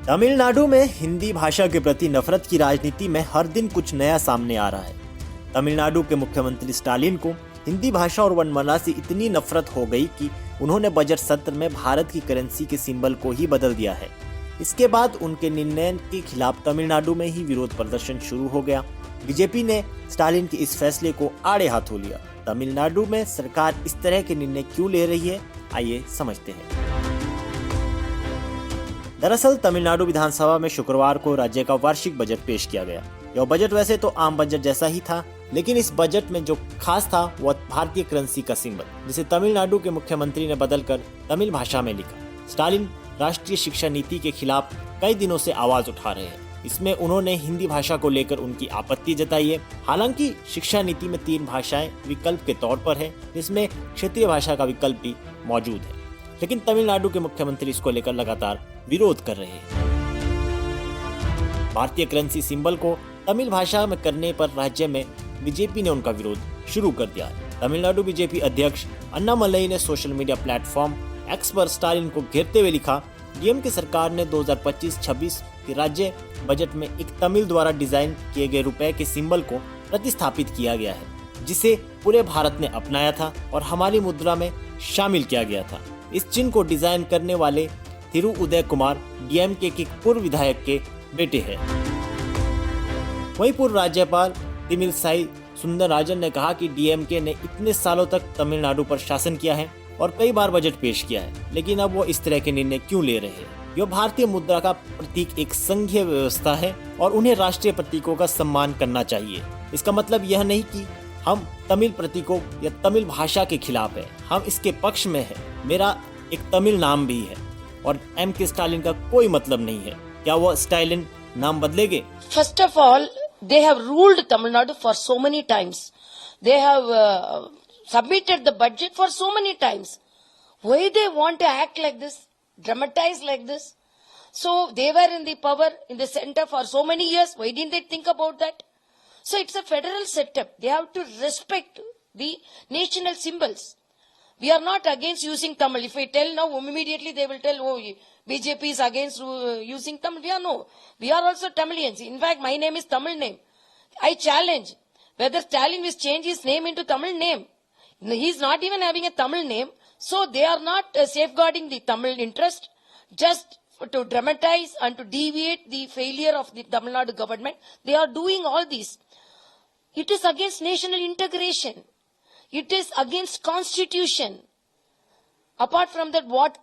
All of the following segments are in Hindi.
तमिलनाडु में हिंदी भाषा के प्रति नफरत की राजनीति में हर दिन कुछ नया सामने आ रहा है। तमिलनाडु के मुख्यमंत्री स्टालिन को हिंदी भाषा और वर्णमाला से इतनी नफरत हो गई कि उन्होंने बजट सत्र में भारत की करेंसी के सिंबल को ही बदल दिया है। इसके बाद उनके निर्णय के खिलाफ तमिलनाडु में ही विरोध प्रदर्शन शुरू हो गया। बीजेपी ने स्टालिन के इस फैसले को आड़े हाथों लिया। तमिलनाडु में सरकार इस तरह के निर्णय क्यों ले रही है, आइए समझते हैं। दरअसल तमिलनाडु विधानसभा में शुक्रवार को राज्य का वार्षिक बजट पेश किया गया। यह बजट वैसे तो आम बजट जैसा ही था, लेकिन इस बजट में जो खास था वह भारतीय करेंसी का सिंबल, जिसे तमिलनाडु के मुख्यमंत्री ने बदलकर तमिल भाषा में लिखा। स्टालिन राष्ट्रीय शिक्षा नीति के खिलाफ कई दिनों से आवाज उठा रहे हैं। इसमें उन्होंने हिंदी भाषा को लेकर उनकी आपत्ति जताई है। हालांकि शिक्षा नीति में 3 भाषाएं विकल्प के तौर पर है, जिसमें क्षेत्रीय भाषा का विकल्प भी मौजूद है, लेकिन तमिलनाडु के मुख्यमंत्री इसको लेकर लगातार विरोध कर रहे हैं। भारतीय करेंसी सिंबल को तमिल भाषा में करने पर राज्य में बीजेपी ने उनका विरोध शुरू कर दिया है। तमिलनाडु बीजेपी अध्यक्ष अन्नामलई ने सोशल मीडिया प्लेटफॉर्म एक्स पर स्टालिन को घेरते हुए लिखा, डीएम की सरकार ने 2025-26 के राज्य बजट में एक तमिल द्वारा डिजाइन किए गए रुपए के सिंबल को प्रतिस्थापित किया गया है, जिसे पूरे भारत ने अपनाया था और हमारी मुद्रा में शामिल किया गया था। इस चिन्ह को डिजाइन करने वाले थिरु उदय कुमार डीएमके के पूर्व विधायक के बेटे हैं। वहीं पूर्व राज्यपाल तमिलिसाई सुंदरराजन ने कहा कि डीएमके ने इतने सालों तक तमिलनाडु पर शासन किया है और कई बार बजट पेश किया है, लेकिन अब वो इस तरह के निर्णय क्यों ले रहे हैं। यह भारतीय मुद्रा का प्रतीक एक संघीय व्यवस्था है और उन्हें राष्ट्रीय प्रतीकों का सम्मान करना चाहिए। इसका मतलब यह नहीं कि हम तमिल प्रतीकों या तमिल भाषा के खिलाफ है, हम इसके पक्ष में है। मेरा एक तमिल नाम भी है और एम.के. स्टालिन का कोई मतलब नहीं है। क्या वो स्टालिन नाम बदलेंगे? First of all, they have ruled Tamil Nadu for so many times. They have submitted the budget for so many times. Why they want to act like this, dramatize like this? So they were in the power, in the center for so many years. Why didn't they think about that? So it's a federal setup. They have to respect the national symbols. We are not against using Tamil. If I tell now, immediately they will tell, oh, BJP is against using Tamil. We are also Tamilians. In fact, my name is Tamil name. I challenge whether Stalin will change his name into Tamil name. He is not even having a Tamil name. So they are not safeguarding the Tamil interest, just to dramatize and to deviate the failure of the Tamil Nadu government. They are doing all this. It is against national integration. It is against constitution. Apart from that, what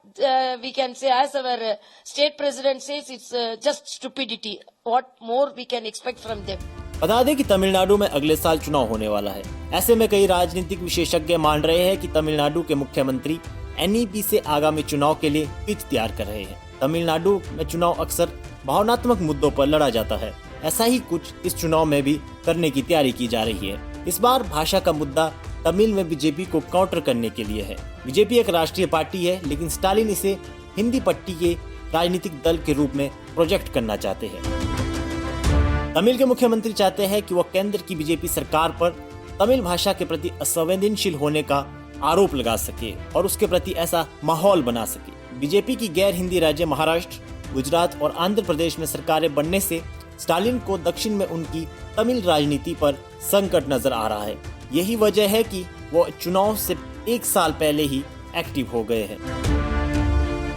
we can say, as our state president says, it's just stupidity. What more we can expect from them? बता दें कि तमिलनाडु में अगले साल चुनाव होने वाला है। ऐसे में कई राजनीतिक विशेषज्ञ मान रहे हैं कि तमिलनाडु के मुख्यमंत्री एनईपी से आगामी चुनाव के लिए पिच तैयार कर रहे हैं। तमिलनाडु में चुनाव अक्सर भावनात्मक मुद्दों पर लड़ा जाता है। ऐसा ही कुछ इस चुनाव में भी करने की तैयारी की जा रही है। इस बार भाषा का मुद्दा तमिल में बीजेपी को काउंटर करने के लिए है। बीजेपी एक राष्ट्रीय पार्टी है, लेकिन स्टालिन इसे हिंदी पट्टी के राजनीतिक दल के रूप में प्रोजेक्ट करना चाहते हैं। तमिल के मुख्यमंत्री चाहते हैं कि वह केंद्र की बीजेपी सरकार पर तमिल भाषा के प्रति असंवेदनशील होने का आरोप लगा सके और उसके प्रति ऐसा माहौल बना सके। बीजेपी की गैर हिंदी राज्य महाराष्ट्र, गुजरात और आंध्र प्रदेश में सरकारें बनने से स्टालिन को दक्षिण में उनकी तमिल राजनीति पर संकट नजर आ रहा है। यही वजह है कि वो चुनाव से 1 साल पहले ही एक्टिव हो गए हैं।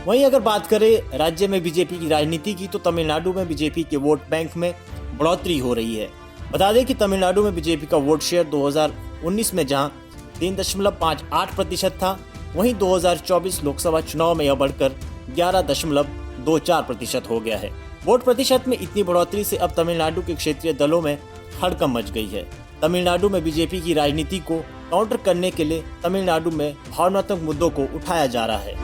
वहीं अगर बात करें राज्य में बीजेपी की राजनीति की, तो तमिलनाडु में बीजेपी के वोट बैंक में बढ़ोतरी हो रही है। बता दें कि तमिलनाडु में बीजेपी का वोट शेयर 2019 में जहां 3.58% था, वहीं 2024 लोकसभा चुनाव में यह बढ़कर 11.24% हो गया है। वोट प्रतिशत में इतनी बढ़ोतरी से अब तमिलनाडु के क्षेत्रीय दलों में हड़कंप मच गई है। तमिलनाडु में बीजेपी की राजनीति को काउंटर करने के लिए तमिलनाडु में भावनात्मक मुद्दों को उठाया जा रहा है।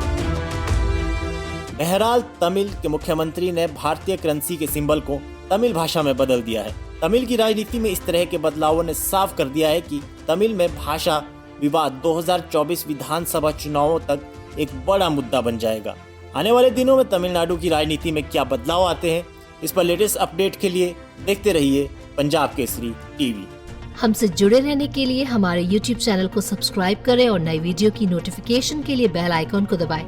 बहरहाल तमिल के मुख्यमंत्री ने भारतीय करेंसी के सिंबल को तमिल भाषा में बदल दिया है। तमिल की राजनीति में इस तरह के बदलावों ने साफ कर दिया है कि तमिल में भाषा विवाद 2024 विधानसभा चुनावों तक एक बड़ा मुद्दा बन जाएगा। आने वाले दिनों में तमिलनाडु की राजनीति में क्या बदलाव आते हैं, इस पर लेटेस्ट अपडेट के लिए देखते रहिए पंजाब केसरी टीवी। हमसे जुड़े रहने के लिए हमारे YouTube चैनल को सब्सक्राइब करें और नई वीडियो की नोटिफिकेशन के लिए बेल आइकॉन को दबाएं।